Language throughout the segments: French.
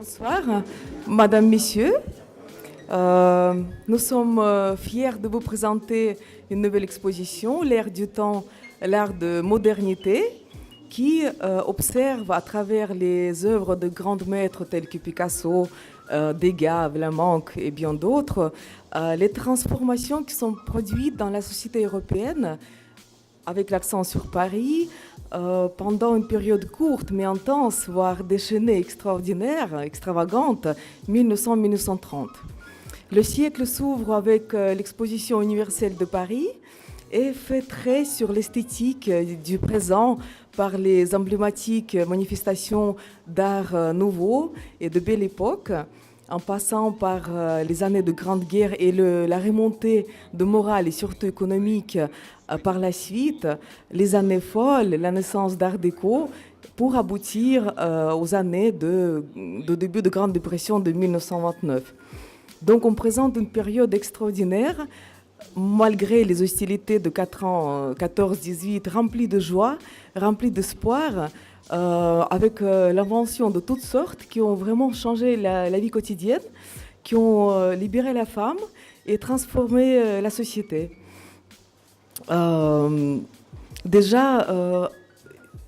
Bonsoir, Madame, Messieurs. Nous sommes fiers de vous présenter une nouvelle exposition, L'Air du temps, l'art de modernité, qui observe à travers les œuvres de grands maîtres tels que Picasso, Degas, Vlaminck et bien d'autres, les transformations qui sont produites dans la société européenne, avec l'accent sur Paris, pendant une période courte mais intense, voire déchaînée, extraordinaire, extravagante, 1900-1930. Le siècle s'ouvre avec l'exposition universelle de Paris et fait trait sur l'esthétique du présent par les emblématiques manifestations d'art nouveau et de belle époque, en passant par les années de Grande Guerre et la remontée de morale et surtout économique par la suite, les années folles, la naissance d'Art déco, pour aboutir aux années de début de Grande Dépression de 1929. Donc on présente une période extraordinaire, malgré les hostilités de 4 ans, 14-18, remplie de joie, remplie d'espoir, avec l'invention de toutes sortes qui ont vraiment changé la vie quotidienne, qui ont libéré la femme et transformé la société. Déjà,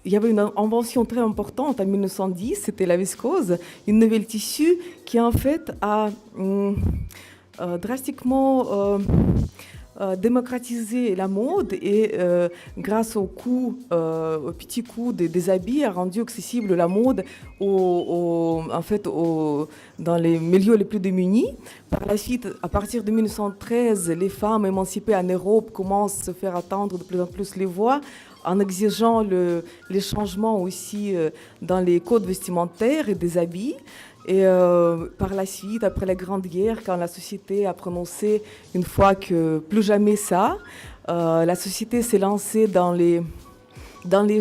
il y avait une invention très importante en 1910, c'était la viscose, une nouvelle tissu qui en fait a drastiquement démocratisé la mode et grâce au petit coût des habits a rendu accessible la mode dans les milieux les plus démunis. Par la suite, à partir de 1913, les femmes émancipées en Europe commencent à se faire attendre de plus en plus les voix, en exigeant les changements aussi dans les codes vestimentaires et des habits. Et par la suite, après la Grande Guerre, quand la société a prononcé une fois que plus jamais ça, la société s'est lancée dans les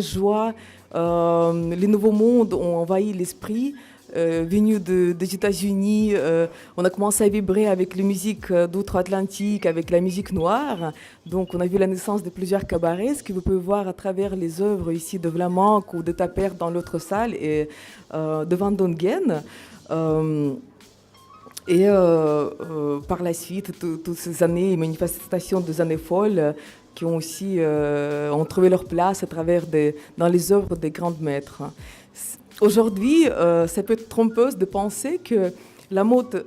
joies. Les nouveaux mondes ont envahi l'esprit. Venus des États-Unis, on a commencé à vibrer avec les musiques d'outre-Atlantique, avec la musique noire. Donc on a vu la naissance de plusieurs cabarets, ce que vous pouvez voir à travers les œuvres ici de Vlaminck ou de Tapert dans l'autre salle et de Van Dongen. Par la suite, toutes ces années, manifestations des années folles qui ont aussi ont trouvé leur place à travers dans les œuvres des grands maîtres. Aujourd'hui, ça peut être trompeuse de penser que la mode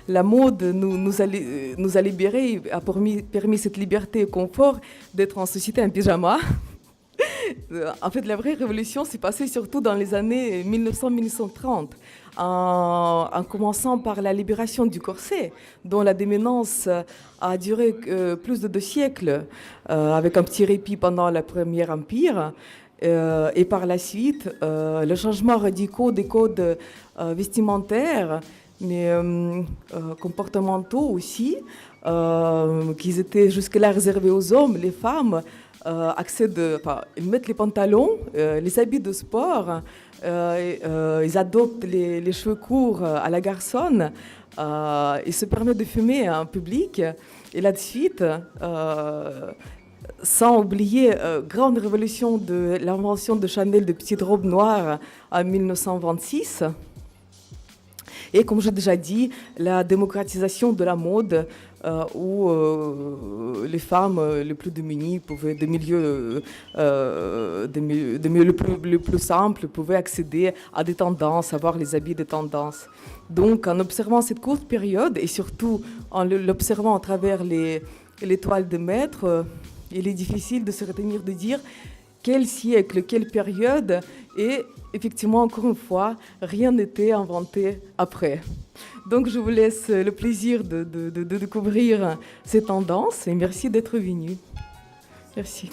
nous a libérés, a permis cette liberté et confort d'être en société en pyjama. En fait, la vraie révolution s'est passée surtout dans les années 1900-1930, en commençant par la libération du corset, dont la dominance a duré plus de 2 siècles, avec un petit répit pendant le Premier Empire. Et par la suite, le changement radical des codes vestimentaires, mais comportementaux aussi, qui étaient jusque-là réservés aux hommes, les femmes ils mettent les pantalons, les habits de sport, ils adoptent les cheveux courts à la garçonne, ils se permettent de fumer en public, et là de suite, sans oublier grande révolution de l'invention de Chanel de petites robes noires en 1926. Et comme j'ai déjà dit, la démocratisation de la mode où les femmes les plus démunies des milieux les plus simples pouvaient accéder à des tendances, avoir les habits des tendances. Donc en observant cette courte période et surtout en l'observant à travers les toiles de maître, il est difficile de se retenir de dire quel siècle, quelle période, et effectivement, encore une fois, rien n'était inventé après. Donc je vous laisse le plaisir de découvrir ces tendances et merci d'être venu. Merci.